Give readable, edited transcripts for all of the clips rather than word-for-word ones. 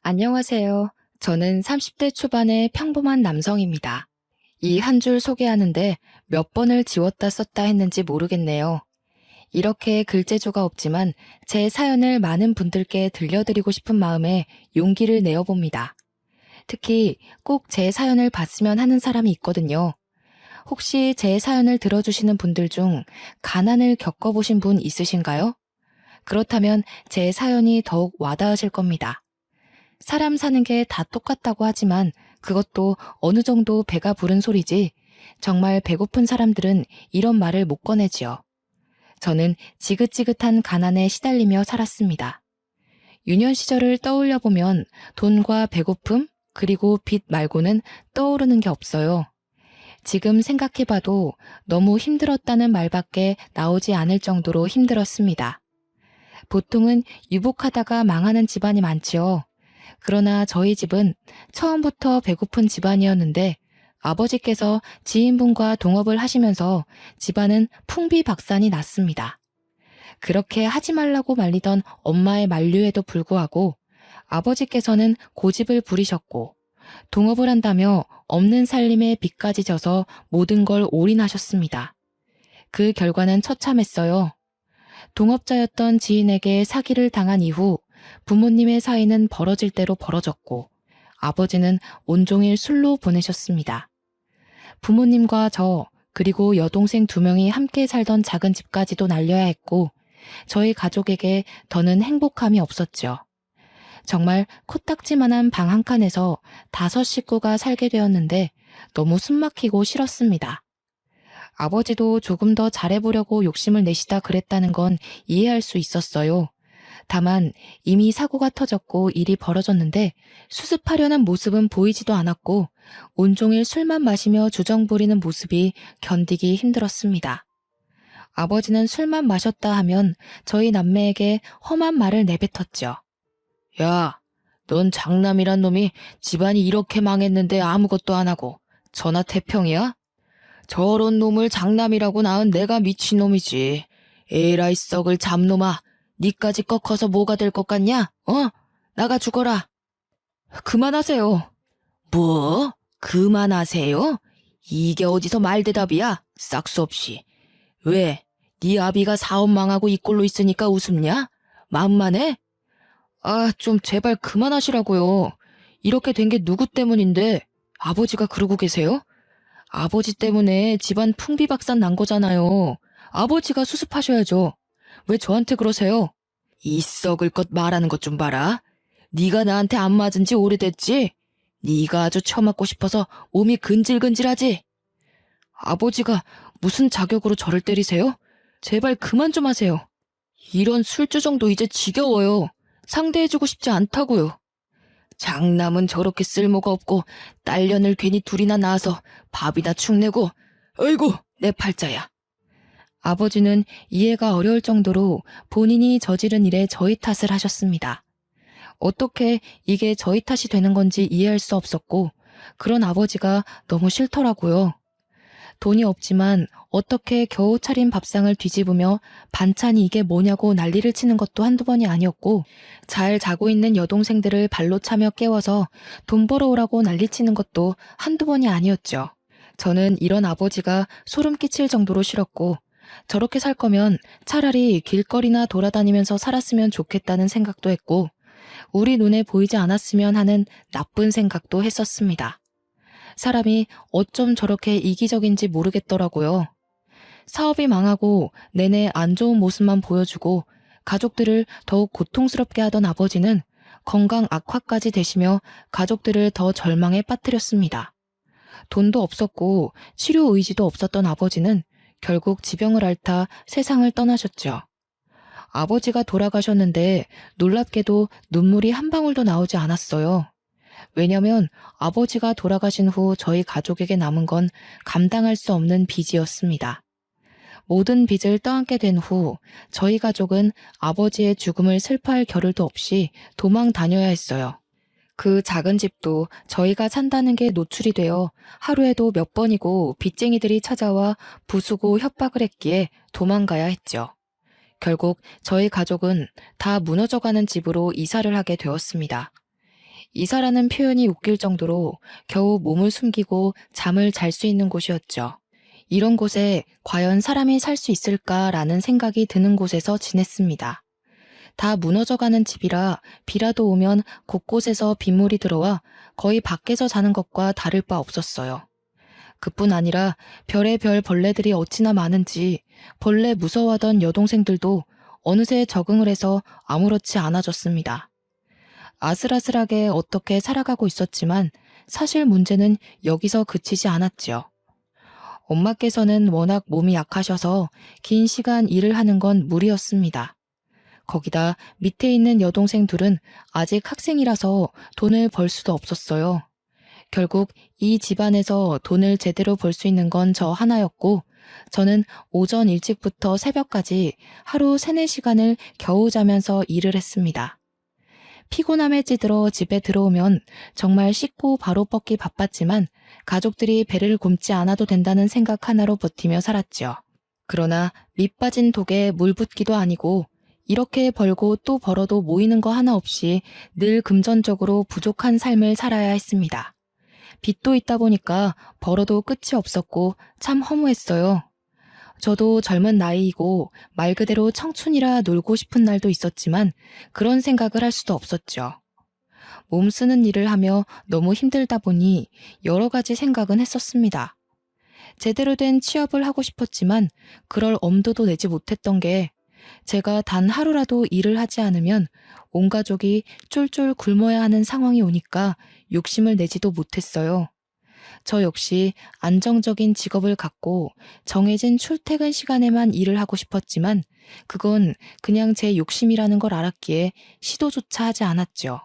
안녕하세요. 저는 30대 초반의 평범한 남성입니다. 이 한 줄 소개하는데 몇 번을 지웠다 썼다 했는지 모르겠네요. 이렇게 글재주가 없지만 제 사연을 많은 분들께 들려드리고 싶은 마음에 용기를 내어봅니다. 특히 꼭 제 사연을 봤으면 하는 사람이 있거든요. 혹시 제 사연을 들어주시는 분들 중 가난을 겪어보신 분 있으신가요? 그렇다면 제 사연이 더욱 와닿으실 겁니다. 사람 사는 게 다 똑같다고 하지만 그것도 어느 정도 배가 부른 소리지 정말 배고픈 사람들은 이런 말을 못 꺼내지요. 저는 지긋지긋한 가난에 시달리며 살았습니다. 유년 시절을 떠올려 보면 돈과 배고픔 그리고 빚 말고는 떠오르는 게 없어요. 지금 생각해봐도 너무 힘들었다는 말밖에 나오지 않을 정도로 힘들었습니다. 보통은 유복하다가 망하는 집안이 많지요. 그러나 저희 집은 처음부터 배고픈 집안이었는데 아버지께서 지인분과 동업을 하시면서 집안은 풍비박산이 났습니다. 그렇게 하지 말라고 말리던 엄마의 만류에도 불구하고 아버지께서는 고집을 부리셨고 동업을 한다며 없는 살림에 빚까지 져서 모든 걸 올인하셨습니다. 그 결과는 처참했어요. 동업자였던 지인에게 사기를 당한 이후 부모님의 사이는 벌어질 대로 벌어졌고 아버지는 온종일 술로 보내셨습니다. 부모님과 저 그리고 여동생 2명이 함께 살던 작은 집까지도 날려야 했고 저희 가족에게 더는 행복함이 없었죠. 정말 코딱지만한 방 한 칸에서 5 식구가 살게 되었는데 너무 숨막히고 싫었습니다. 아버지도 조금 더 잘해보려고 욕심을 내시다 그랬다는 건 이해할 수 있었어요. 다만 이미 사고가 터졌고 일이 벌어졌는데 수습하려는 모습은 보이지도 않았고 온종일 술만 마시며 주정 부리는 모습이 견디기 힘들었습니다. 아버지는 술만 마셨다 하면 저희 남매에게 험한 말을 내뱉었죠. 야, 넌 장남이란 놈이 집안이 이렇게 망했는데 아무것도 안 하고 전화태평이야? 저런 놈을 장남이라고 낳은 내가 미친놈이지. 에라이 썩을 잡놈아. 니까지 꺾어서 뭐가 될 것 같냐? 나가 죽어라. 그만하세요. 뭐? 그만하세요? 이게 어디서 말대답이야? 싹수 없이. 왜? 네 아비가 사업 망하고 이 꼴로 있으니까 웃음냐? 마음만해? 좀 제발 그만하시라고요. 이렇게 된 게 누구 때문인데 아버지가 그러고 계세요? 아버지 때문에 집안 풍비박산 난 거잖아요. 아버지가 수습하셔야죠. 왜 저한테 그러세요? 이 썩을 것 말하는 것 좀 봐라. 네가 나한테 안 맞은 지 오래됐지? 네가 아주 처맞고 싶어서 몸이 근질근질하지? 아버지가 무슨 자격으로 저를 때리세요? 제발 그만 좀 하세요. 이런 술주정도 이제 지겨워요. 상대해주고 싶지 않다고요. 장남은 저렇게 쓸모가 없고 딸년을 괜히 둘이나 낳아서 밥이나 축내고 어이구 내 팔자야. 아버지는 이해가 어려울 정도로 본인이 저지른 일에 저희 탓을 하셨습니다. 어떻게 이게 저희 탓이 되는 건지 이해할 수 없었고 그런 아버지가 너무 싫더라고요. 돈이 없지만 어떻게 겨우 차린 밥상을 뒤집으며 반찬이 이게 뭐냐고 난리를 치는 것도 한두 번이 아니었고 잘 자고 있는 여동생들을 발로 차며 깨워서 돈 벌어오라고 난리치는 것도 한두 번이 아니었죠. 저는 이런 아버지가 소름 끼칠 정도로 싫었고 저렇게 살 거면 차라리 길거리나 돌아다니면서 살았으면 좋겠다는 생각도 했고 우리 눈에 보이지 않았으면 하는 나쁜 생각도 했었습니다. 사람이 어쩜 저렇게 이기적인지 모르겠더라고요. 사업이 망하고 내내 안 좋은 모습만 보여주고 가족들을 더욱 고통스럽게 하던 아버지는 건강 악화까지 되시며 가족들을 더 절망에 빠뜨렸습니다. 돈도 없었고 치료 의지도 없었던 아버지는 결국 지병을 앓다 세상을 떠나셨죠. 아버지가 돌아가셨는데 놀랍게도 눈물이 한 방울도 나오지 않았어요. 왜냐면 아버지가 돌아가신 후 저희 가족에게 남은 건 감당할 수 없는 빚이었습니다. 모든 빚을 떠안게 된 후 저희 가족은 아버지의 죽음을 슬퍼할 겨를도 없이 도망 다녀야 했어요. 그 작은 집도 저희가 산다는 게 노출이 되어 하루에도 몇 번이고 빚쟁이들이 찾아와 부수고 협박을 했기에 도망가야 했죠. 결국 저희 가족은 다 무너져가는 집으로 이사를 하게 되었습니다. 이사라는 표현이 웃길 정도로 겨우 몸을 숨기고 잠을 잘 수 있는 곳이었죠. 이런 곳에 과연 사람이 살 수 있을까라는 생각이 드는 곳에서 지냈습니다. 다 무너져가는 집이라 비라도 오면 곳곳에서 빗물이 들어와 거의 밖에서 자는 것과 다를 바 없었어요. 그뿐 아니라 별의별 벌레들이 어찌나 많은지 벌레 무서워하던 여동생들도 어느새 적응을 해서 아무렇지 않아졌습니다. 아슬아슬하게 어떻게 살아가고 있었지만 사실 문제는 여기서 그치지 않았지요. 엄마께서는 워낙 몸이 약하셔서 긴 시간 일을 하는 건 무리였습니다. 거기다 밑에 있는 여동생 둘은 아직 학생이라서 돈을 벌 수도 없었어요. 결국 이 집안에서 돈을 제대로 벌 수 있는 건 저 하나였고 저는 오전 일찍부터 새벽까지 하루 3, 4시간을 겨우 자면서 일을 했습니다. 피곤함에 찌들어 집에 들어오면 정말 씻고 바로 뻗기 바빴지만 가족들이 배를 굼지 않아도 된다는 생각 하나로 버티며 살았죠. 그러나 밑 빠진 독에 물 붓기도 아니고 이렇게 벌고 또 벌어도 모이는 거 하나 없이 늘 금전적으로 부족한 삶을 살아야 했습니다. 빚도 있다 보니까 벌어도 끝이 없었고 참 허무했어요. 저도 젊은 나이이고 말 그대로 청춘이라 놀고 싶은 날도 있었지만 그런 생각을 할 수도 없었죠. 몸 쓰는 일을 하며 너무 힘들다 보니 여러 가지 생각은 했었습니다. 제대로 된 취업을 하고 싶었지만 그럴 엄두도 내지 못했던 게 제가 단 하루라도 일을 하지 않으면 온 가족이 쫄쫄 굶어야 하는 상황이 오니까 욕심을 내지도 못했어요. 저 역시 안정적인 직업을 갖고 정해진 출퇴근 시간에만 일을 하고 싶었지만 그건 그냥 제 욕심이라는 걸 알았기에 시도조차 하지 않았죠.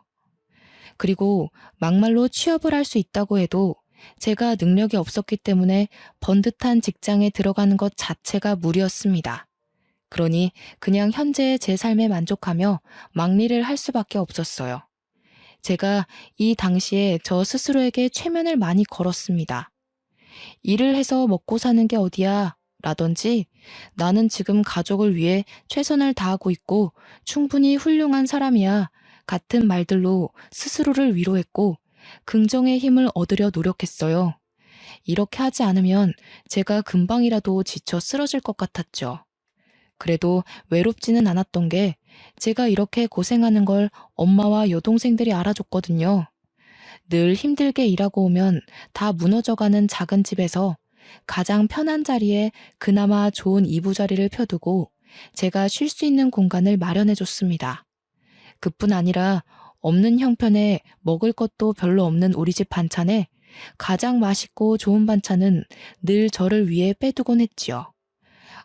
그리고 막말로 취업을 할 수 있다고 해도 제가 능력이 없었기 때문에 번듯한 직장에 들어가는 것 자체가 무리였습니다. 그러니 그냥 현재의 제 삶에 만족하며 막일을 할 수밖에 없었어요. 제가 이 당시에 저 스스로에게 최면을 많이 걸었습니다. 일을 해서 먹고 사는 게 어디야? 라든지 나는 지금 가족을 위해 최선을 다하고 있고 충분히 훌륭한 사람이야. 같은 말들로 스스로를 위로했고 긍정의 힘을 얻으려 노력했어요. 이렇게 하지 않으면 제가 금방이라도 지쳐 쓰러질 것 같았죠. 그래도 외롭지는 않았던 게 제가 이렇게 고생하는 걸 엄마와 여동생들이 알아줬거든요. 늘 힘들게 일하고 오면 다 무너져가는 작은 집에서 가장 편한 자리에 그나마 좋은 이부자리를 펴두고 제가 쉴 수 있는 공간을 마련해줬습니다. 그뿐 아니라 없는 형편에 먹을 것도 별로 없는 우리 집 반찬에 가장 맛있고 좋은 반찬은 늘 저를 위해 빼두곤 했지요.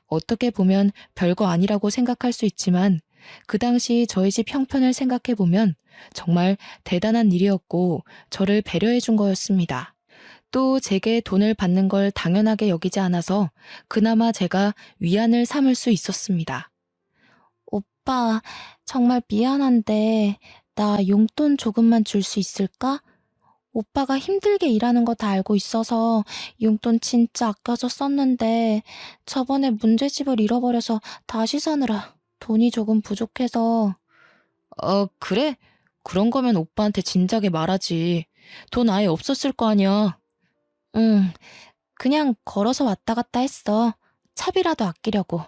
어떻게 보면 별거 아니라고 생각할 수 있지만 그 당시 저희 집 형편을 생각해보면 정말 대단한 일이었고 저를 배려해 준 거였습니다. 또 제게 돈을 받는 걸 당연하게 여기지 않아서 그나마 제가 위안을 삼을 수 있었습니다. 오빠, 정말 미안한데 나 용돈 조금만 줄 수 있을까? 오빠가 힘들게 일하는 거 다 알고 있어서 용돈 진짜 아껴서 썼는데 저번에 문제집을 잃어버려서 다시 사느라 돈이 조금 부족해서. 그래? 그런 거면 오빠한테 진작에 말하지. 돈 아예 없었을 거 아니야. 응, 그냥 걸어서 왔다 갔다 했어. 차비라도 아끼려고.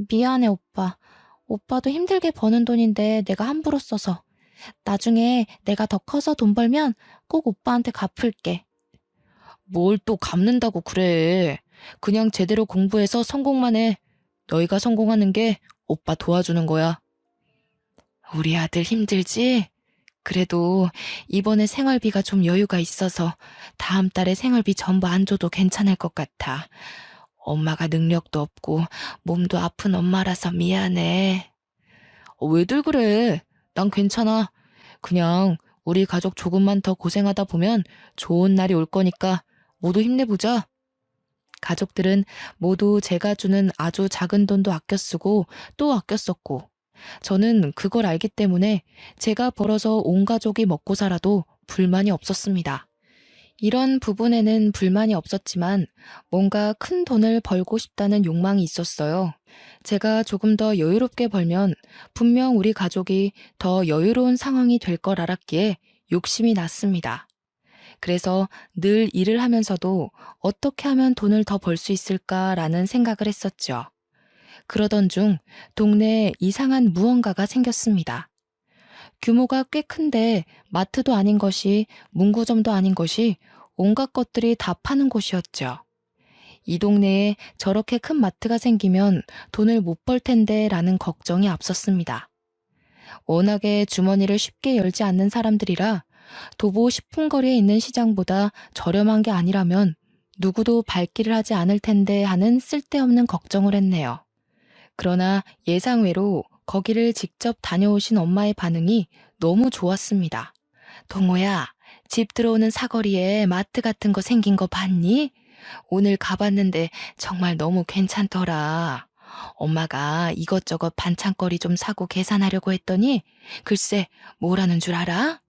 미안해, 오빠. 오빠도 힘들게 버는 돈인데 내가 함부로 써서. 나중에 내가 더 커서 돈 벌면 꼭 오빠한테 갚을게. 뭘 또 갚는다고 그래. 그냥 제대로 공부해서 성공만 해. 너희가 성공하는 게 오빠 도와주는 거야. 우리 아들 힘들지? 그래도 이번에 생활비가 좀 여유가 있어서 다음 달에 생활비 전부 안 줘도 괜찮을 것 같아. 엄마가 능력도 없고 몸도 아픈 엄마라서 미안해. 왜들 그래? 난 괜찮아. 그냥 우리 가족 조금만 더 고생하다 보면 좋은 날이 올 거니까 모두 힘내보자. 가족들은 모두 제가 주는 아주 작은 돈도 아껴 쓰고 또 아껴 썼고 저는 그걸 알기 때문에 제가 벌어서 온 가족이 먹고 살아도 불만이 없었습니다. 이런 부분에는 불만이 없었지만 뭔가 큰 돈을 벌고 싶다는 욕망이 있었어요. 제가 조금 더 여유롭게 벌면 분명 우리 가족이 더 여유로운 상황이 될 걸 알았기에 욕심이 났습니다. 그래서 늘 일을 하면서도 어떻게 하면 돈을 더 벌 수 있을까라는 생각을 했었죠. 그러던 중 동네에 이상한 무언가가 생겼습니다. 규모가 꽤 큰데 마트도 아닌 것이 문구점도 아닌 것이 온갖 것들이 다 파는 곳이었죠. 이 동네에 저렇게 큰 마트가 생기면 돈을 못 벌 텐데 라는 걱정이 앞섰습니다. 워낙에 주머니를 쉽게 열지 않는 사람들이라 도보 10분 거리에 있는 시장보다 저렴한 게 아니라면 누구도 발길을 하지 않을 텐데 하는 쓸데없는 걱정을 했네요. 그러나 예상외로 거기를 직접 다녀오신 엄마의 반응이 너무 좋았습니다. 동호야, 집 들어오는 사거리에 마트 같은 거 생긴 거 봤니? 오늘 가봤는데 정말 너무 괜찮더라. 엄마가 이것저것 반찬거리 좀 사고 계산하려고 했더니 글쎄 뭐라는 줄 알아?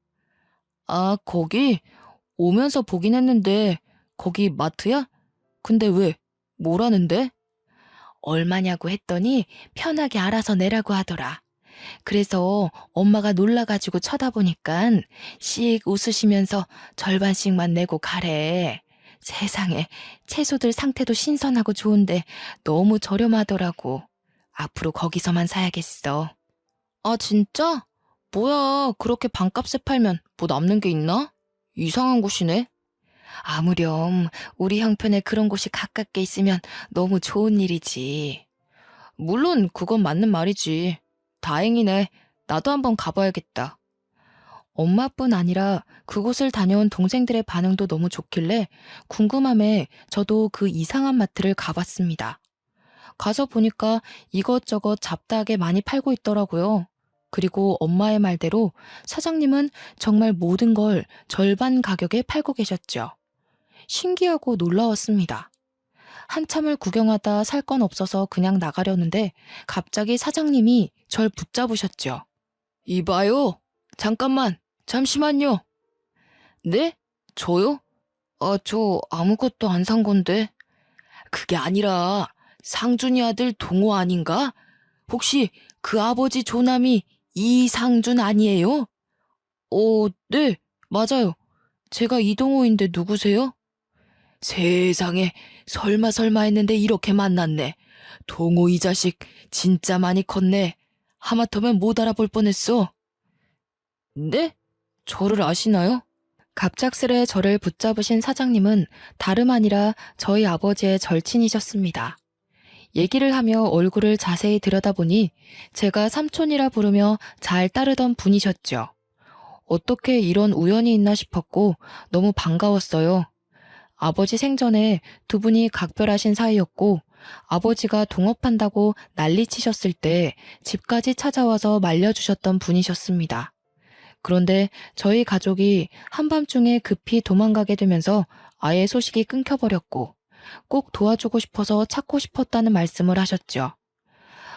아, 거기 오면서 보긴 했는데 거기 마트야? 근데 왜? 뭐라는데? 얼마냐고 했더니 편하게 알아서 내라고 하더라. 그래서 엄마가 놀라가지고 쳐다보니깐 씩 웃으시면서 절반씩만 내고 가래. 세상에, 채소들 상태도 신선하고 좋은데 너무 저렴하더라고. 앞으로 거기서만 사야겠어. 아, 진짜? 뭐야, 그렇게 반값에 팔면 뭐 남는 게 있나? 이상한 곳이네. 아무렴, 우리 형편에 그런 곳이 가깝게 있으면 너무 좋은 일이지. 물론 그건 맞는 말이지. 다행이네. 나도 한번 가봐야겠다. 엄마뿐 아니라 그곳을 다녀온 동생들의 반응도 너무 좋길래 궁금함에 저도 그 이상한 마트를 가봤습니다. 가서 보니까 이것저것 잡다하게 많이 팔고 있더라고요. 그리고 엄마의 말대로 사장님은 정말 모든 걸 절반 가격에 팔고 계셨죠. 신기하고 놀라웠습니다. 한참을 구경하다 살 건 없어서 그냥 나가려는데 갑자기 사장님이 절 붙잡으셨죠. 이봐요. 잠깐만. 잠시만요. 네? 저요? 아, 저 아무것도 안 산 건데. 그게 아니라 상준이 아들 동호 아닌가? 혹시 그 아버지 조남이 이상준 아니에요? 네, 맞아요. 제가 이동호인데 누구세요? 세상에, 설마 했는데 이렇게 만났네. 동호 이 자식 진짜 많이 컸네. 하마터면 못 알아볼 뻔했어. 네? 저를 아시나요? 갑작스레 저를 붙잡으신 사장님은 다름 아니라 저희 아버지의 절친이셨습니다. 얘기를 하며 얼굴을 자세히 들여다보니 제가 삼촌이라 부르며 잘 따르던 분이셨죠. 어떻게 이런 우연이 있나 싶었고 너무 반가웠어요. 아버지 생전에 두 분이 각별하신 사이였고 아버지가 동업한다고 난리치셨을 때 집까지 찾아와서 말려주셨던 분이셨습니다. 그런데 저희 가족이 한밤중에 급히 도망가게 되면서 아예 소식이 끊겨버렸고 꼭 도와주고 싶어서 찾고 싶었다는 말씀을 하셨죠.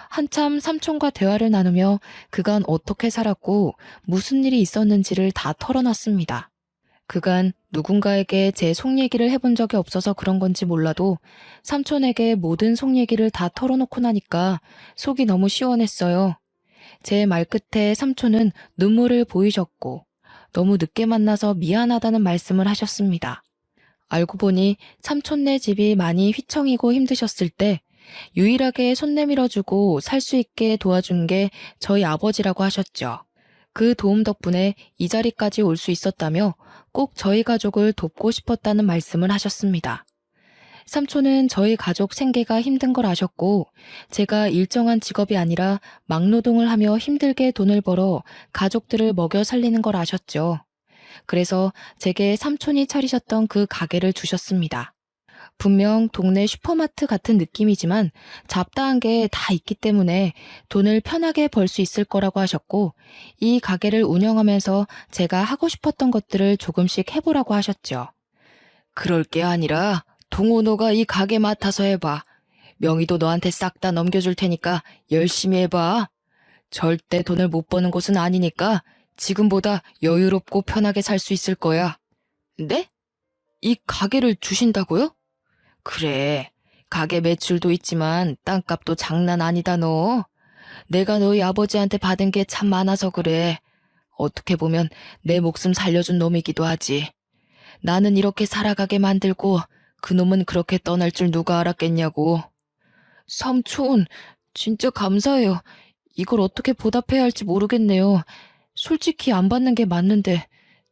한참 삼촌과 대화를 나누며 그간 어떻게 살았고 무슨 일이 있었는지를 다 털어놨습니다. 그간 누군가에게 제 속 얘기를 해본 적이 없어서 그런 건지 몰라도 삼촌에게 모든 속 얘기를 다 털어놓고 나니까 속이 너무 시원했어요. 제 말끝에 삼촌은 눈물을 보이셨고 너무 늦게 만나서 미안하다는 말씀을 하셨습니다. 알고 보니 삼촌네 집이 많이 휘청이고 힘드셨을 때 유일하게 손 내밀어주고 살 수 있게 도와준 게 저희 아버지라고 하셨죠. 그 도움 덕분에 이 자리까지 올 수 있었다며 꼭 저희 가족을 돕고 싶었다는 말씀을 하셨습니다. 삼촌은 저희 가족 생계가 힘든 걸 아셨고 제가 일정한 직업이 아니라 막노동을 하며 힘들게 돈을 벌어 가족들을 먹여 살리는 걸 아셨죠. 그래서 제게 삼촌이 차리셨던 그 가게를 주셨습니다. 분명 동네 슈퍼마트 같은 느낌이지만 잡다한 게 다 있기 때문에 돈을 편하게 벌 수 있을 거라고 하셨고 이 가게를 운영하면서 제가 하고 싶었던 것들을 조금씩 해보라고 하셨죠. 그럴 게 아니라 동호 너가 이 가게 맡아서 해봐. 명의도 너한테 싹 다 넘겨줄 테니까 열심히 해봐. 절대 돈을 못 버는 곳은 아니니까 지금보다 여유롭고 편하게 살 수 있을 거야. 네? 이 가게를 주신다고요? 그래. 가게 매출도 있지만 땅값도 장난 아니다 너. 내가 너희 아버지한테 받은 게 참 많아서 그래. 어떻게 보면 내 목숨 살려준 놈이기도 하지. 나는 이렇게 살아가게 만들고 그놈은 그렇게 떠날 줄 누가 알았겠냐고. 삼촌, 진짜 감사해요. 이걸 어떻게 보답해야 할지 모르겠네요. 솔직히 안 받는 게 맞는데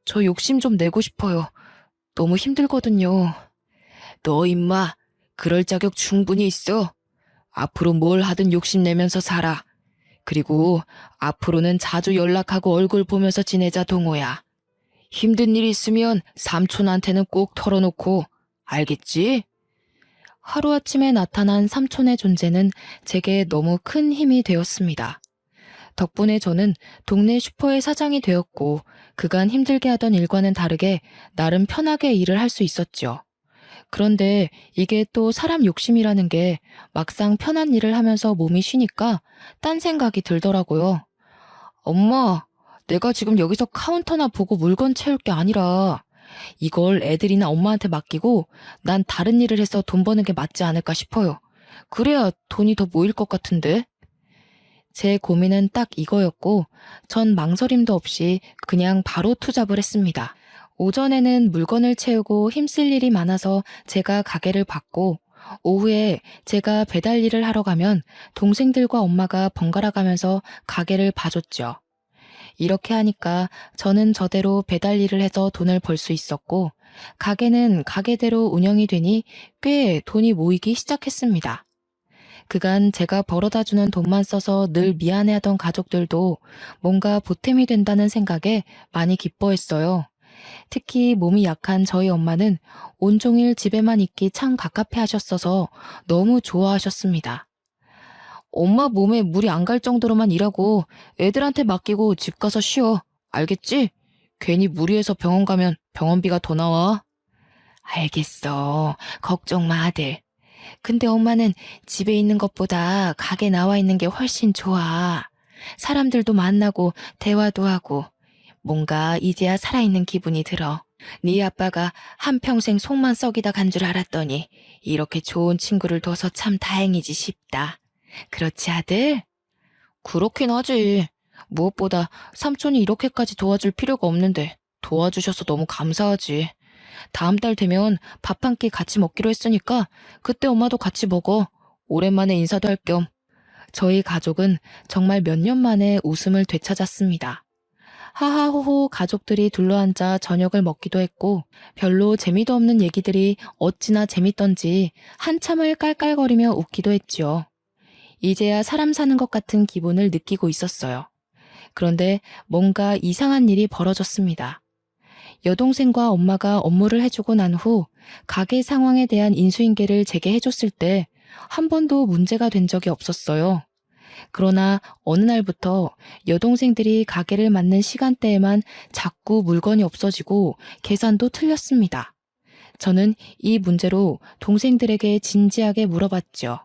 저 욕심 좀 내고 싶어요. 너무 힘들거든요. 너 임마, 그럴 자격 충분히 있어. 앞으로 뭘 하든 욕심내면서 살아. 그리고 앞으로는 자주 연락하고 얼굴 보면서 지내자, 동호야. 힘든 일 있으면 삼촌한테는 꼭 털어놓고, 알겠지? 하루아침에 나타난 삼촌의 존재는 제게 너무 큰 힘이 되었습니다. 덕분에 저는 동네 슈퍼의 사장이 되었고, 그간 힘들게 하던 일과는 다르게 나름 편하게 일을 할 수 있었죠. 그런데 이게 또 사람 욕심이라는 게 막상 편한 일을 하면서 몸이 쉬니까 딴 생각이 들더라고요. 엄마, 내가 지금 여기서 카운터나 보고 물건 채울 게 아니라 이걸 애들이나 엄마한테 맡기고 난 다른 일을 해서 돈 버는 게 맞지 않을까 싶어요. 그래야 돈이 더 모일 것 같은데. 제 고민은 딱 이거였고 전 망설임도 없이 그냥 바로 투잡을 했습니다. 오전에는 물건을 채우고 힘쓸 일이 많아서 제가 가게를 봤고 오후에 제가 배달 일을 하러 가면 동생들과 엄마가 번갈아 가면서 가게를 봐줬죠. 이렇게 하니까 저는 저대로 배달 일을 해서 돈을 벌 수 있었고 가게는 가게대로 운영이 되니 꽤 돈이 모이기 시작했습니다. 그간 제가 벌어다 주는 돈만 써서 늘 미안해하던 가족들도 뭔가 보탬이 된다는 생각에 많이 기뻐했어요. 특히 몸이 약한 저희 엄마는 온종일 집에만 있기 참 갑갑해 하셨어서 너무 좋아하셨습니다. 엄마 몸에 물이 안 갈 정도로만 일하고 애들한테 맡기고 집 가서 쉬어. 알겠지? 괜히 무리해서 병원 가면 병원비가 더 나와. 알겠어. 걱정 마, 아들. 근데 엄마는 집에 있는 것보다 가게 나와 있는 게 훨씬 좋아. 사람들도 만나고 대화도 하고 뭔가 이제야 살아있는 기분이 들어. 네 아빠가 한평생 속만 썩이다 간 줄 알았더니 이렇게 좋은 친구를 둬서 참 다행이지 싶다. 그렇지, 아들? 그렇긴 하지. 무엇보다 삼촌이 이렇게까지 도와줄 필요가 없는데 도와주셔서 너무 감사하지. 다음 달 되면 밥 한 끼 같이 먹기로 했으니까 그때 엄마도 같이 먹어. 오랜만에 인사도 할 겸. 저희 가족은 정말 몇 년 만에 웃음을 되찾았습니다. 하하호호 가족들이 둘러앉아 저녁을 먹기도 했고 별로 재미도 없는 얘기들이 어찌나 재밌던지 한참을 깔깔거리며 웃기도 했죠. 이제야 사람 사는 것 같은 기분을 느끼고 있었어요. 그런데 뭔가 이상한 일이 벌어졌습니다. 여동생과 엄마가 업무를 해주고 난 후 가게 상황에 대한 인수인계를 제게 해줬을 때 한 번도 문제가 된 적이 없었어요. 그러나 어느 날부터 여동생들이 가게를 맡는 시간대에만 자꾸 물건이 없어지고 계산도 틀렸습니다. 저는 이 문제로 동생들에게 진지하게 물어봤죠.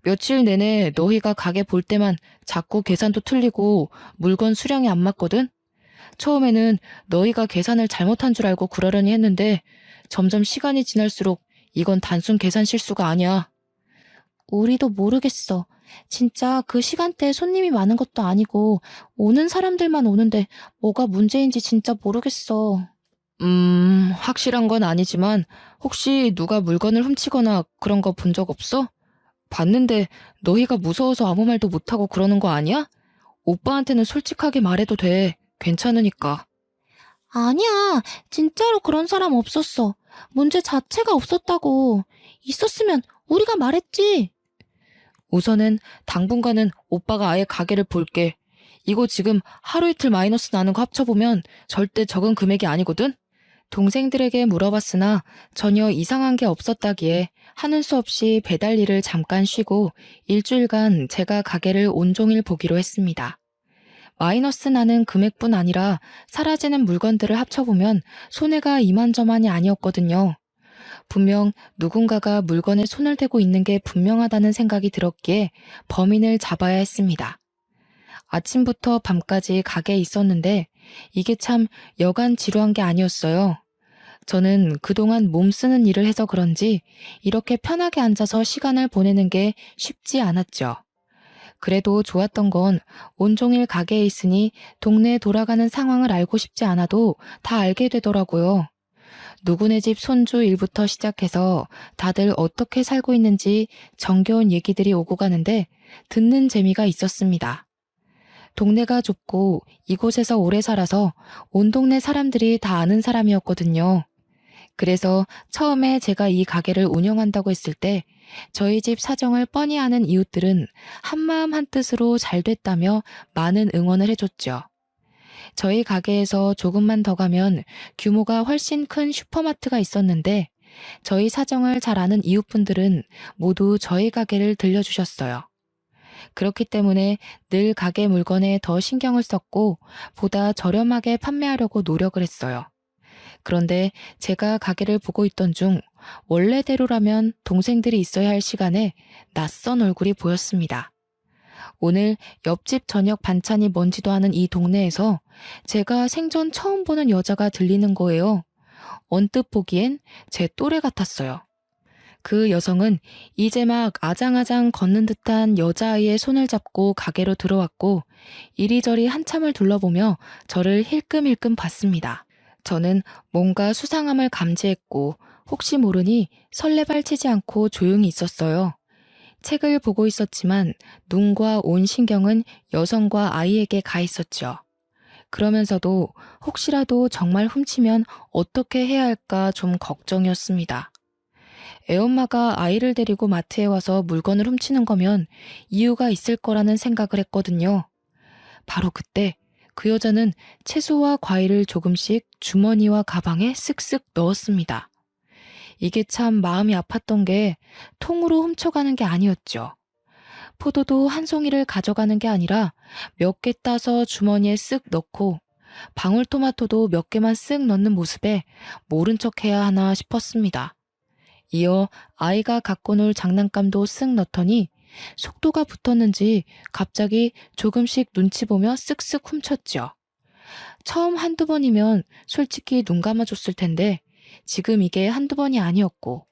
며칠 내내 너희가 가게 볼 때만 자꾸 계산도 틀리고 물건 수량이 안 맞거든? 처음에는 너희가 계산을 잘못한 줄 알고 그러려니 했는데 점점 시간이 지날수록 이건 단순 계산 실수가 아니야. 우리도 모르겠어. 진짜 그 시간대에 손님이 많은 것도 아니고 오는 사람들만 오는데 뭐가 문제인지 진짜 모르겠어. 확실한 건 아니지만 혹시 누가 물건을 훔치거나 그런 거 본 적 없어? 봤는데 너희가 무서워서 아무 말도 못하고 그러는 거 아니야? 오빠한테는 솔직하게 말해도 돼. 괜찮으니까. 아니야. 진짜로 그런 사람 없었어. 문제 자체가 없었다고. 있었으면 우리가 말했지. 우선은 당분간은 오빠가 아예 가게를 볼게. 이거 지금 하루 이틀 마이너스 나는 거 합쳐보면 절대 적은 금액이 아니거든? 동생들에게 물어봤으나 전혀 이상한 게 없었다기에 하는 수 없이 배달 일을 잠깐 쉬고 일주일간 제가 가게를 온종일 보기로 했습니다. 마이너스 나는 금액뿐 아니라 사라지는 물건들을 합쳐보면 손해가 이만저만이 아니었거든요. 분명 누군가가 물건에 손을 대고 있는 게 분명하다는 생각이 들었기에 범인을 잡아야 했습니다. 아침부터 밤까지 가게에 있었는데 이게 참 여간 지루한 게 아니었어요. 저는 그동안 몸 쓰는 일을 해서 그런지 이렇게 편하게 앉아서 시간을 보내는 게 쉽지 않았죠. 그래도 좋았던 건 온종일 가게에 있으니 동네 돌아가는 상황을 알고 싶지 않아도 다 알게 되더라고요. 누구네 집 손주 일부터 시작해서 다들 어떻게 살고 있는지 정겨운 얘기들이 오고 가는데 듣는 재미가 있었습니다. 동네가 좁고 이곳에서 오래 살아서 온 동네 사람들이 다 아는 사람이었거든요. 그래서 처음에 제가 이 가게를 운영한다고 했을 때 저희 집 사정을 뻔히 아는 이웃들은 한마음 한뜻으로 잘 됐다며 많은 응원을 해줬죠. 저희 가게에서 조금만 더 가면 규모가 훨씬 큰 슈퍼마트가 있었는데 저희 사정을 잘 아는 이웃분들은 모두 저희 가게를 들려주셨어요. 그렇기 때문에 늘 가게 물건에 더 신경을 썼고 보다 저렴하게 판매하려고 노력을 했어요. 그런데 제가 가게를 보고 있던 중 원래대로라면 동생들이 있어야 할 시간에 낯선 얼굴이 보였습니다. 오늘 옆집 저녁 반찬이 뭔지도 아는 이 동네에서 제가 생전 처음 보는 여자가 들리는 거예요. 언뜻 보기엔 제 또래 같았어요. 그 여성은 이제 막 아장아장 걷는 듯한 여자아이의 손을 잡고 가게로 들어왔고 이리저리 한참을 둘러보며 저를 힐끔힐끔 봤습니다. 저는 뭔가 수상함을 감지했고 혹시 모르니 설레발치지 않고 조용히 있었어요. 책을 보고 있었지만 눈과 온 신경은 여성과 아이에게 가 있었죠. 그러면서도 혹시라도 정말 훔치면 어떻게 해야 할까 좀 걱정이었습니다. 애엄마가 아이를 데리고 마트에 와서 물건을 훔치는 거면 이유가 있을 거라는 생각을 했거든요. 바로 그때 그 여자는 채소와 과일을 조금씩 주머니와 가방에 쓱쓱 넣었습니다. 이게 참 마음이 아팠던 게 통으로 훔쳐가는 게 아니었죠. 포도도 한 송이를 가져가는 게 아니라 몇 개 따서 주머니에 쓱 넣고 방울토마토도 몇 개만 쓱 넣는 모습에 모른 척 해야 하나 싶었습니다. 이어 아이가 갖고 놀 장난감도 쓱 넣더니 속도가 붙었는지 갑자기 조금씩 눈치 보며 쓱쓱 훔쳤죠. 처음 한두 번이면 솔직히 눈 감아줬을 텐데 지금 이게 한두 번이 아니었고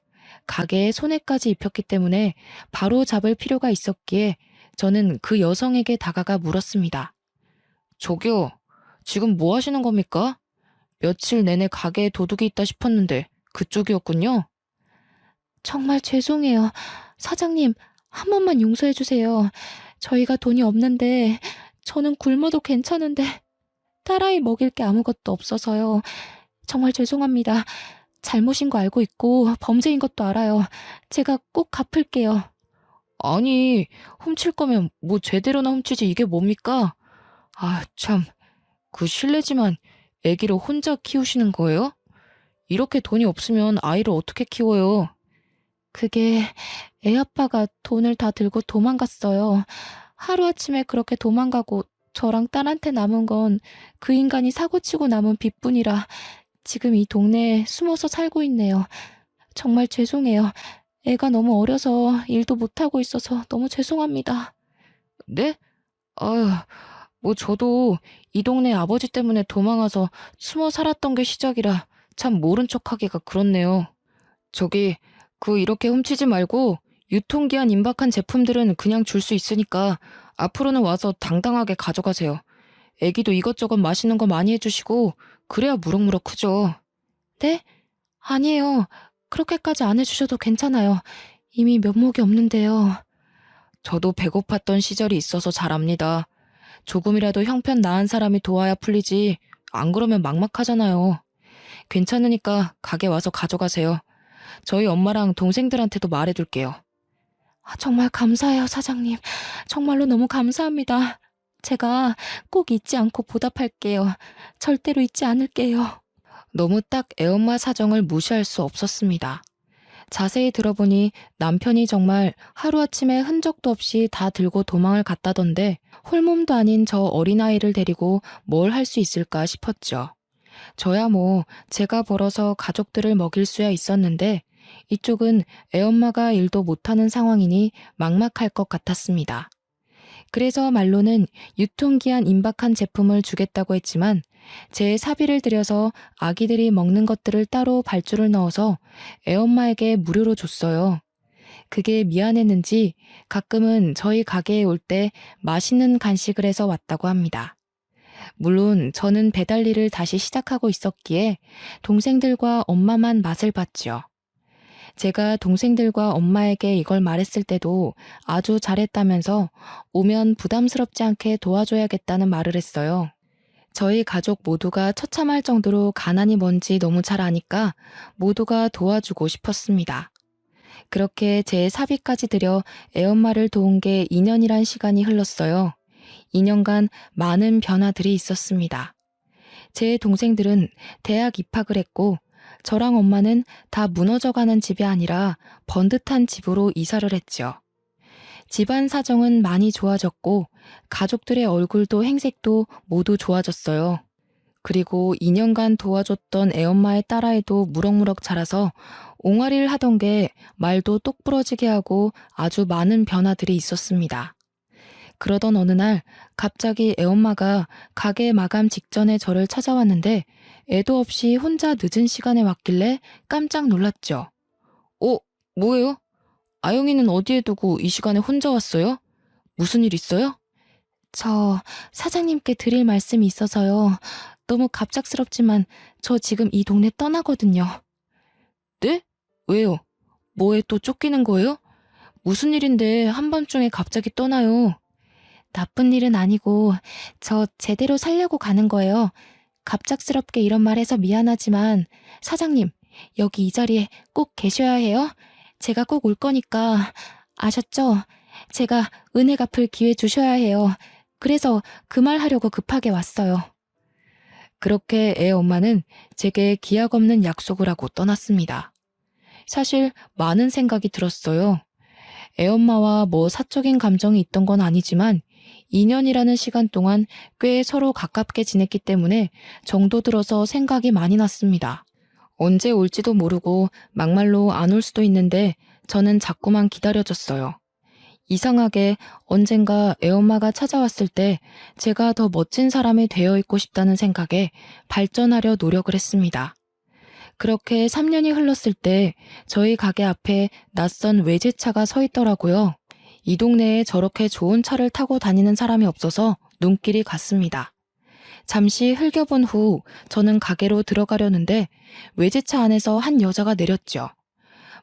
가게에 손해까지 입혔기 때문에 바로 잡을 필요가 있었기에 저는 그 여성에게 다가가 물었습니다. 저기요, 지금 뭐 하시는 겁니까? 며칠 내내 가게에 도둑이 있다 싶었는데 그쪽이었군요. 정말 죄송해요. 사장님, 한 번만 용서해 주세요. 저희가 돈이 없는데 저는 굶어도 괜찮은데 딸아이 먹일 게 아무것도 없어서요. 정말 죄송합니다. 잘못인 거 알고 있고 범죄인 것도 알아요. 제가 꼭 갚을게요. 아니, 훔칠 거면 뭐 제대로나 훔치지 이게 뭡니까? 아, 참, 그 실례지만 아기를 혼자 키우시는 거예요? 이렇게 돈이 없으면 아이를 어떻게 키워요? 그게 애 아빠가 돈을 다 들고 도망갔어요. 하루아침에 그렇게 도망가고 저랑 딸한테 남은 건 그 인간이 사고치고 남은 빚뿐이라 지금 이 동네에 숨어서 살고 있네요. 정말 죄송해요. 애가 너무 어려서 일도 못하고 있어서 너무 죄송합니다. 네? 아유, 뭐 저도 이 동네 아버지 때문에 도망와서 숨어 살았던 게 시작이라 참 모른 척하기가 그렇네요. 저기 이렇게 훔치지 말고 유통기한 임박한 제품들은 그냥 줄 수 있으니까 앞으로는 와서 당당하게 가져가세요. 애기도 이것저것 맛있는 거 많이 해주시고 그래야 무럭무럭 크죠. 네? 아니에요. 그렇게까지 안 해주셔도 괜찮아요. 이미 면목이 없는데요. 저도 배고팠던 시절이 있어서 잘 압니다. 조금이라도 형편 나은 사람이 도와야 풀리지 안 그러면 막막하잖아요. 괜찮으니까 가게 와서 가져가세요. 저희 엄마랑 동생들한테도 말해둘게요. 정말 감사해요, 사장님. 정말로 너무 감사합니다. 제가 꼭 잊지 않고 보답할게요. 절대로 잊지 않을게요. 너무 딱 애엄마 사정을 무시할 수 없었습니다. 자세히 들어보니 남편이 정말 하루아침에 흔적도 없이 다 들고 도망을 갔다던데 홀몸도 아닌 저 어린아이를 데리고 뭘 할 수 있을까 싶었죠. 저야 뭐 제가 벌어서 가족들을 먹일 수야 있었는데 이쪽은 애엄마가 일도 못하는 상황이니 막막할 것 같았습니다. 그래서 말로는 유통기한 임박한 제품을 주겠다고 했지만 제 사비를 들여서 아기들이 먹는 것들을 따로 발주를 넣어서 애엄마에게 무료로 줬어요. 그게 미안했는지 가끔은 저희 가게에 올 때 맛있는 간식을 해서 왔다고 합니다. 물론 저는 배달 일을 다시 시작하고 있었기에 동생들과 엄마만 맛을 봤죠. 제가 동생들과 엄마에게 이걸 말했을 때도 아주 잘했다면서 오면 부담스럽지 않게 도와줘야겠다는 말을 했어요. 저희 가족 모두가 처참할 정도로 가난이 뭔지 너무 잘 아니까 모두가 도와주고 싶었습니다. 그렇게 제 사비까지 들여 애엄마를 도운 게 2년이란 시간이 흘렀어요. 2년간 많은 변화들이 있었습니다. 제 동생들은 대학 입학을 했고 저랑 엄마는 다 무너져가는 집이 아니라 번듯한 집으로 이사를 했죠. 집안 사정은 많이 좋아졌고 가족들의 얼굴도 행색도 모두 좋아졌어요. 그리고 2년간 도와줬던 애엄마의 딸아이도 무럭무럭 자라서 옹알이를 하던 게 말도 똑부러지게 하고 아주 많은 변화들이 있었습니다. 그러던 어느 날 갑자기 애엄마가 가게 마감 직전에 저를 찾아왔는데 애도 없이 혼자 늦은 시간에 왔길래 깜짝 놀랐죠. 뭐예요? 아영이는 어디에 두고 이 시간에 혼자 왔어요? 무슨 일 있어요? 저 사장님께 드릴 말씀이 있어서요. 너무 갑작스럽지만 저 지금 이 동네 떠나거든요. 네? 왜요? 뭐에 또 쫓기는 거예요? 무슨 일인데 한밤중에 갑자기 떠나요? 나쁜 일은 아니고 저 제대로 살려고 가는 거예요. 갑작스럽게 이런 말 해서 미안하지만 사장님, 여기 이 자리에 꼭 계셔야 해요. 제가 꼭 올 거니까 아셨죠? 제가 은혜 갚을 기회 주셔야 해요. 그래서 그 말 하려고 급하게 왔어요. 그렇게 애 엄마는 제게 기약 없는 약속을 하고 떠났습니다. 사실 많은 생각이 들었어요. 애 엄마와 뭐 사적인 감정이 있던 건 아니지만 2년이라는 시간 동안 꽤 서로 가깝게 지냈기 때문에 정도 들어서 생각이 많이 났습니다. 언제 올지도 모르고 막말로 안 올 수도 있는데 저는 자꾸만 기다려졌어요. 이상하게 언젠가 애엄마가 찾아왔을 때 제가 더 멋진 사람이 되어 있고 싶다는 생각에 발전하려 노력을 했습니다. 그렇게 3년이 흘렀을 때 저희 가게 앞에 낯선 외제차가 서 있더라고요. 이 동네에 저렇게 좋은 차를 타고 다니는 사람이 없어서 눈길이 갔습니다. 잠시 흘겨본 후 저는 가게로 들어가려는데 외제차 안에서 한 여자가 내렸죠.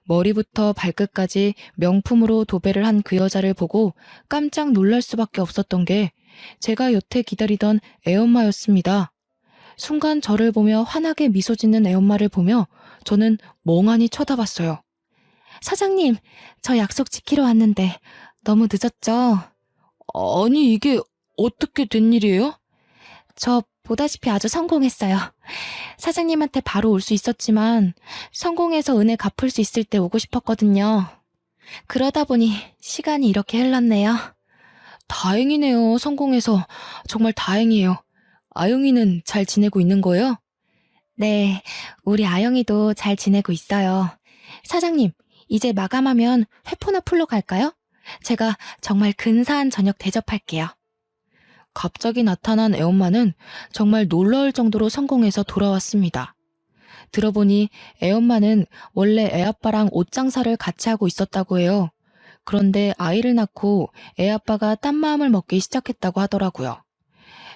머리부터 발끝까지 명품으로 도배를 한 그 여자를 보고 깜짝 놀랄 수밖에 없었던 게 제가 여태 기다리던 애엄마였습니다. 순간 저를 보며 환하게 미소 짓는 애엄마를 보며 저는 멍하니 쳐다봤어요. 사장님, 저 약속 지키러 왔는데 너무 늦었죠? 아니, 이게 어떻게 된 일이에요? 저 보다시피 아주 성공했어요. 사장님한테 바로 올 수 있었지만 성공해서 은혜 갚을 수 있을 때 오고 싶었거든요. 그러다 보니 시간이 이렇게 흘렀네요. 다행이네요. 성공해서. 정말 다행이에요. 아영이는 잘 지내고 있는 거예요? 네, 우리 아영이도 잘 지내고 있어요. 사장님, 이제 마감하면 회포나 풀러 갈까요? 제가 정말 근사한 저녁 대접할게요. 갑자기 나타난 애엄마는 정말 놀라울 정도로 성공해서 돌아왔습니다. 들어보니 애엄마는 원래 애아빠랑 옷 장사를 같이 하고 있었다고 해요. 그런데 아이를 낳고 애아빠가 딴 마음을 먹기 시작했다고 하더라고요.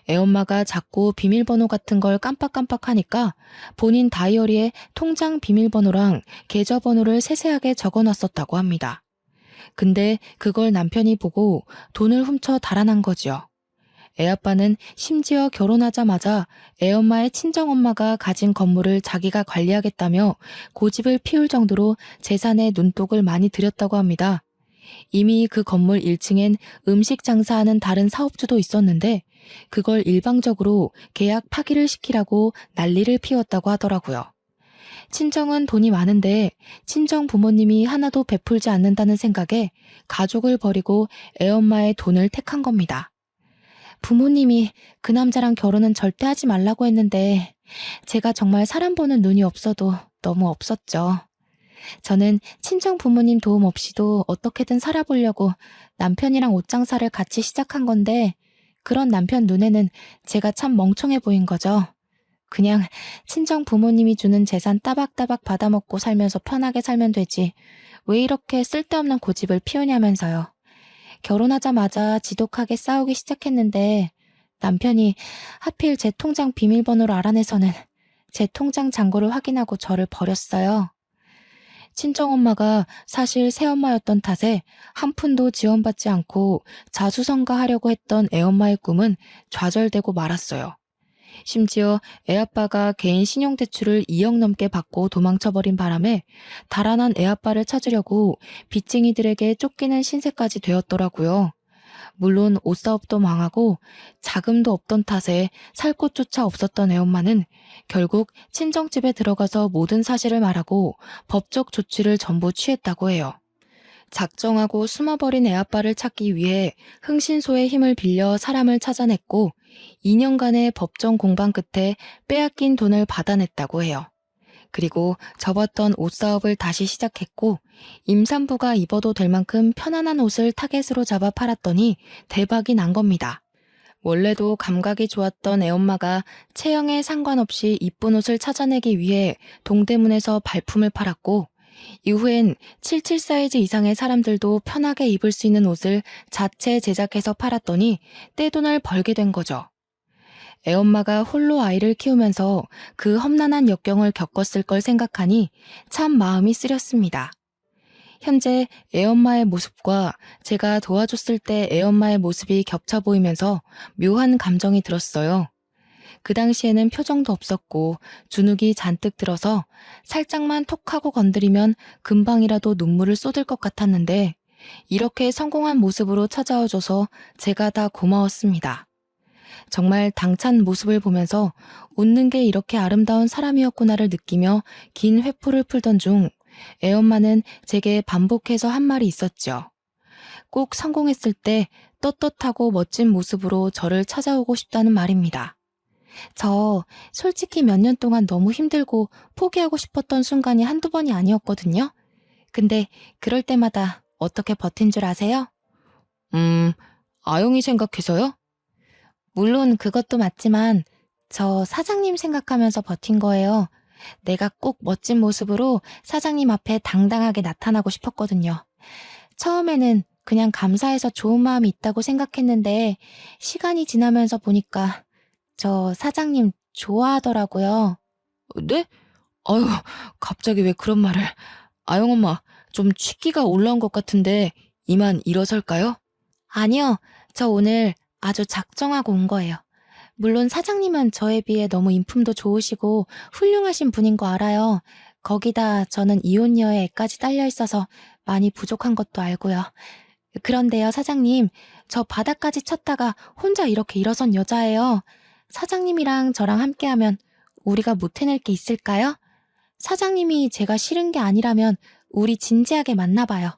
애엄마가 자꾸 비밀번호 같은 걸 깜빡깜빡하니까 본인 다이어리에 통장 비밀번호랑 계좌번호를 세세하게 적어놨었다고 합니다. 근데 그걸 남편이 보고 돈을 훔쳐 달아난 거지요. 애아빠는 심지어 결혼하자마자 애엄마의 친정엄마가 가진 건물을 자기가 관리하겠다며 고집을 피울 정도로 재산에 눈독을 많이 들였다고 합니다. 이미 그 건물 1층엔 음식 장사하는 다른 사업주도 있었는데 그걸 일방적으로 계약 파기를 시키라고 난리를 피웠다고 하더라고요. 친정은 돈이 많은데 친정 부모님이 하나도 베풀지 않는다는 생각에 가족을 버리고 애엄마의 돈을 택한 겁니다. 부모님이 그 남자랑 결혼은 절대 하지 말라고 했는데 제가 정말 사람 보는 눈이 없어도 너무 없었죠. 저는 친정 부모님 도움 없이도 어떻게든 살아보려고 남편이랑 옷장사를 같이 시작한 건데 그런 남편 눈에는 제가 참 멍청해 보인 거죠. 그냥 친정 부모님이 주는 재산 따박따박 받아먹고 살면서 편하게 살면 되지. 왜 이렇게 쓸데없는 고집을 피우냐면서요. 결혼하자마자 지독하게 싸우기 시작했는데 남편이 하필 제 통장 비밀번호를 알아내서는 제 통장 잔고를 확인하고 저를 버렸어요. 친정엄마가 사실 새엄마였던 탓에 한 푼도 지원받지 않고 자수성가하려고 했던 애엄마의 꿈은 좌절되고 말았어요. 심지어 애아빠가 개인 신용대출을 2억 넘게 받고 도망쳐버린 바람에 달아난 애아빠를 찾으려고 빚쟁이들에게 쫓기는 신세까지 되었더라고요. 물론 옷사업도 망하고 자금도 없던 탓에 살 곳조차 없었던 애엄마는 결국 친정집에 들어가서 모든 사실을 말하고 법적 조치를 전부 취했다고 해요. 작정하고 숨어버린 애아빠를 찾기 위해 흥신소의 힘을 빌려 사람을 찾아냈고 2년간의 법정 공방 끝에 빼앗긴 돈을 받아냈다고 해요. 그리고 접었던 옷사업을 다시 시작했고 임산부가 입어도 될 만큼 편안한 옷을 타겟으로 잡아 팔았더니 대박이 난 겁니다. 원래도 감각이 좋았던 애엄마가 체형에 상관없이 이쁜 옷을 찾아내기 위해 동대문에서 발품을 팔았고 이후엔 77 사이즈 이상의 사람들도 편하게 입을 수 있는 옷을 자체 제작해서 팔았더니 떼돈을 벌게 된 거죠. 애엄마가 홀로 아이를 키우면서 그 험난한 역경을 겪었을 걸 생각하니 참 마음이 쓰렸습니다. 현재 애엄마의 모습과 제가 도와줬을 때 애엄마의 모습이 겹쳐 보이면서 묘한 감정이 들었어요. 그 당시에는 표정도 없었고 주눅이 잔뜩 들어서 살짝만 톡하고 건드리면 금방이라도 눈물을 쏟을 것 같았는데 이렇게 성공한 모습으로 찾아와줘서 제가 다 고마웠습니다. 정말 당찬 모습을 보면서 웃는 게 이렇게 아름다운 사람이었구나를 느끼며 긴 회포를 풀던 중 애엄마는 제게 반복해서 한 말이 있었죠. 꼭 성공했을 때 떳떳하고 멋진 모습으로 저를 찾아오고 싶다는 말입니다. 저 솔직히 몇 년 동안 너무 힘들고 포기하고 싶었던 순간이 한두 번이 아니었거든요. 근데 그럴 때마다 어떻게 버틴 줄 아세요? 아영이 생각해서요? 물론 그것도 맞지만 저 사장님 생각하면서 버틴 거예요. 내가 꼭 멋진 모습으로 사장님 앞에 당당하게 나타나고 싶었거든요. 처음에는 그냥 감사해서 좋은 마음이 있다고 생각했는데 시간이 지나면서 보니까 저 사장님 좋아하더라고요. 네? 아유, 갑자기 왜 그런 말을. 아영 엄마, 좀 취기가 올라온 것 같은데 이만 일어설까요? 아니요, 저 오늘 아주 작정하고 온 거예요. 물론 사장님은 저에 비해 너무 인품도 좋으시고 훌륭하신 분인 거 알아요. 거기다 저는 이혼녀의 애까지 딸려 있어서 많이 부족한 것도 알고요. 그런데요, 사장님, 저 바닥까지 쳤다가 혼자 이렇게 일어선 여자예요. 사장님이랑 저랑 함께하면 우리가 못 해낼 게 있을까요? 사장님이 제가 싫은 게 아니라면 우리 진지하게 만나봐요.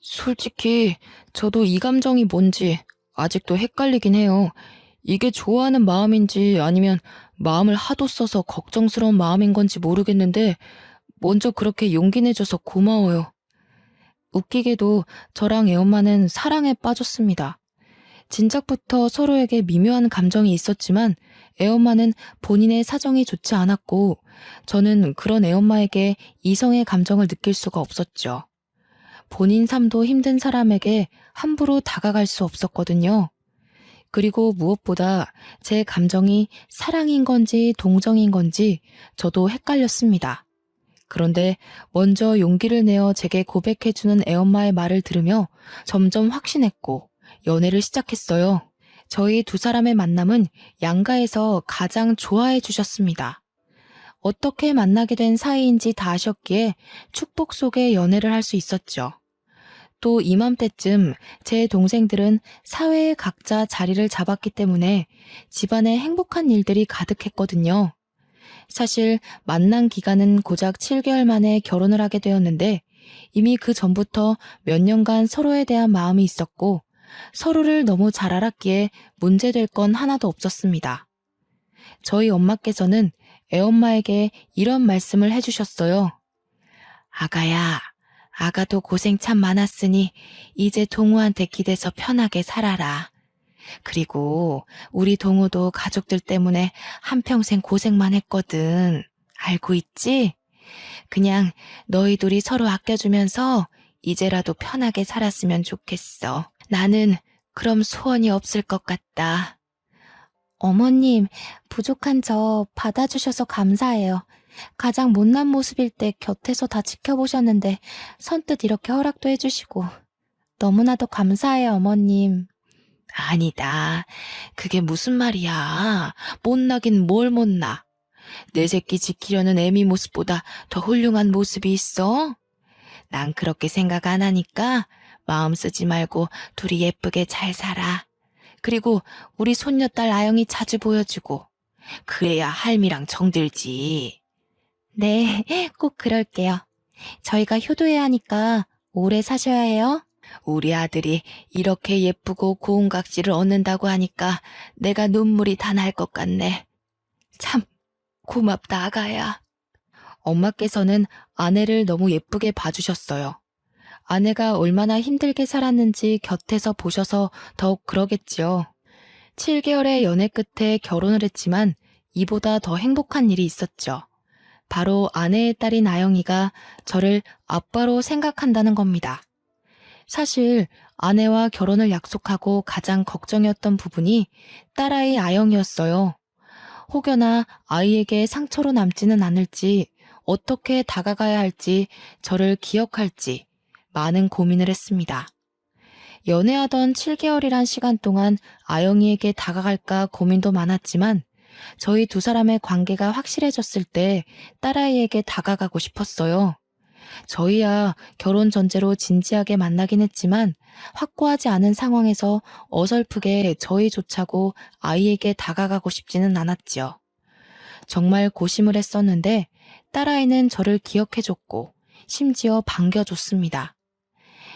솔직히 저도 이 감정이 뭔지 아직도 헷갈리긴 해요. 이게 좋아하는 마음인지 아니면 마음을 하도 써서 걱정스러운 마음인 건지 모르겠는데 먼저 그렇게 용기 내줘서 고마워요. 웃기게도 저랑 애엄마는 사랑에 빠졌습니다. 진작부터 서로에게 미묘한 감정이 있었지만 애엄마는 본인의 사정이 좋지 않았고 저는 그런 애엄마에게 이성의 감정을 느낄 수가 없었죠. 본인 삶도 힘든 사람에게 함부로 다가갈 수 없었거든요. 그리고 무엇보다 제 감정이 사랑인 건지 동정인 건지 저도 헷갈렸습니다. 그런데 먼저 용기를 내어 제게 고백해주는 애엄마의 말을 들으며 점점 확신했고 연애를 시작했어요. 저희 두 사람의 만남은 양가에서 가장 좋아해 주셨습니다. 어떻게 만나게 된 사이인지 다 아셨기에 축복 속에 연애를 할 수 있었죠. 또 이맘때쯤 제 동생들은 사회에 각자 자리를 잡았기 때문에 집안에 행복한 일들이 가득했거든요. 사실 만난 기간은 고작 7개월 만에 결혼을 하게 되었는데 이미 그 전부터 몇 년간 서로에 대한 마음이 있었고 서로를 너무 잘 알았기에 문제될 건 하나도 없었습니다. 저희 엄마께서는 애엄마에게 이런 말씀을 해주셨어요. 아가야, 아가도 고생 참 많았으니 이제 동우한테 기대서 편하게 살아라. 그리고 우리 동우도 가족들 때문에 한평생 고생만 했거든. 알고 있지? 그냥 너희 둘이 서로 아껴주면서 이제라도 편하게 살았으면 좋겠어. 나는 그럼 소원이 없을 것 같다. 어머님, 부족한 저 받아주셔서 감사해요. 가장 못난 모습일 때 곁에서 다 지켜보셨는데 선뜻 이렇게 허락도 해주시고 너무나도 감사해요, 어머님. 아니다. 그게 무슨 말이야. 못나긴 뭘 못나. 내 새끼 지키려는 애미 모습보다 더 훌륭한 모습이 있어? 난 그렇게 생각 안 하니까 마음 쓰지 말고 둘이 예쁘게 잘 살아. 그리고 우리 손녀딸 아영이 자주 보여주고. 그래야 할미랑 정들지. 네, 꼭 그럴게요. 저희가 효도해야 하니까 오래 사셔야 해요. 우리 아들이 이렇게 예쁘고 고운 각질을 얻는다고 하니까 내가 눈물이 다 날 것 같네. 참 고맙다, 아가야. 엄마께서는 아내를 너무 예쁘게 봐주셨어요. 아내가 얼마나 힘들게 살았는지 곁에서 보셔서 더욱 그러겠지요. 7개월의 연애 끝에 결혼을 했지만 이보다 더 행복한 일이 있었죠. 바로 아내의 딸인 아영이가 저를 아빠로 생각한다는 겁니다. 사실 아내와 결혼을 약속하고 가장 걱정이었던 부분이 딸아이 아영이었어요. 혹여나 아이에게 상처로 남지는 않을지, 어떻게 다가가야 할지, 저를 기억할지 많은 고민을 했습니다. 연애하던 7개월이란 시간 동안 아영이에게 다가갈까 고민도 많았지만 저희 두 사람의 관계가 확실해졌을 때 딸아이에게 다가가고 싶었어요. 저희야 결혼 전제로 진지하게 만나긴 했지만 확고하지 않은 상황에서 어설프게 저희조차고 아이에게 다가가고 싶지는 않았지요. 정말 고심을 했었는데 딸아이는 저를 기억해줬고 심지어 반겨줬습니다.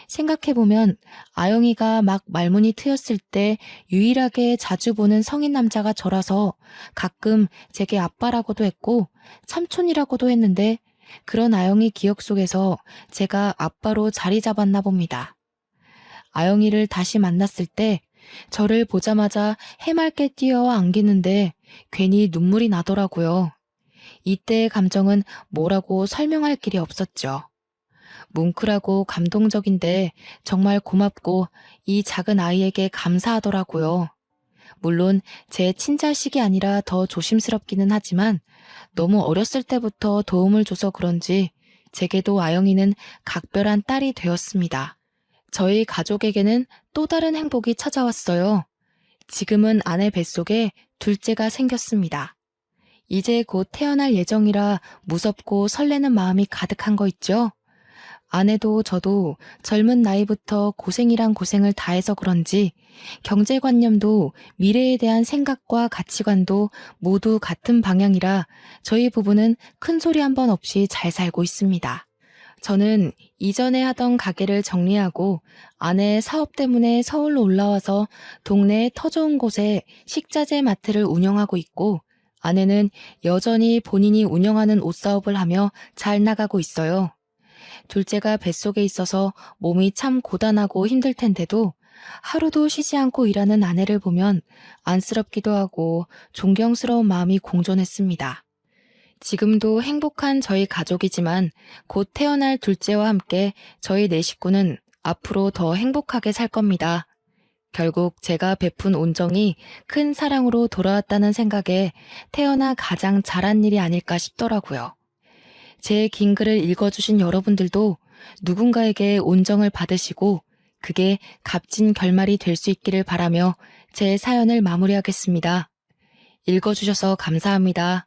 생각해보면 아영이가 막 말문이 트였을 때 유일하게 자주 보는 성인 남자가 저라서 가끔 제게 아빠라고도 했고 삼촌이라고도 했는데 그런 아영이 기억 속에서 제가 아빠로 자리 잡았나 봅니다. 아영이를 다시 만났을 때 저를 보자마자 해맑게 뛰어와 안기는데 괜히 눈물이 나더라고요. 이때의 감정은 뭐라고 설명할 길이 없었죠. 뭉클하고 감동적인데 정말 고맙고 이 작은 아이에게 감사하더라고요. 물론 제 친자식이 아니라 더 조심스럽기는 하지만 너무 어렸을 때부터 도움을 줘서 그런지 제게도 아영이는 각별한 딸이 되었습니다. 저희 가족에게는 또 다른 행복이 찾아왔어요. 지금은 아내 뱃속에 둘째가 생겼습니다. 이제 곧 태어날 예정이라 무섭고 설레는 마음이 가득한 거 있죠? 아내도 저도 젊은 나이부터 고생이란 고생을 다해서 그런지 경제관념도 미래에 대한 생각과 가치관도 모두 같은 방향이라 저희 부부는 큰 소리 한 번 없이 잘 살고 있습니다. 저는 이전에 하던 가게를 정리하고 아내의 사업 때문에 서울로 올라와서 동네에 터 좋은 곳에 식자재 마트를 운영하고 있고 아내는 여전히 본인이 운영하는 옷사업을 하며 잘 나가고 있어요. 둘째가 뱃속에 있어서 몸이 참 고단하고 힘들 텐데도 하루도 쉬지 않고 일하는 아내를 보면 안쓰럽기도 하고 존경스러운 마음이 공존했습니다. 지금도 행복한 저희 가족이지만 곧 태어날 둘째와 함께 저희 네 식구는 앞으로 더 행복하게 살 겁니다. 결국 제가 베푼 온정이 큰 사랑으로 돌아왔다는 생각에 태어나 가장 잘한 일이 아닐까 싶더라고요. 제 긴 글을 읽어주신 여러분들도 누군가에게 온정을 받으시고 그게 값진 결말이 될 수 있기를 바라며 제 사연을 마무리하겠습니다. 읽어주셔서 감사합니다.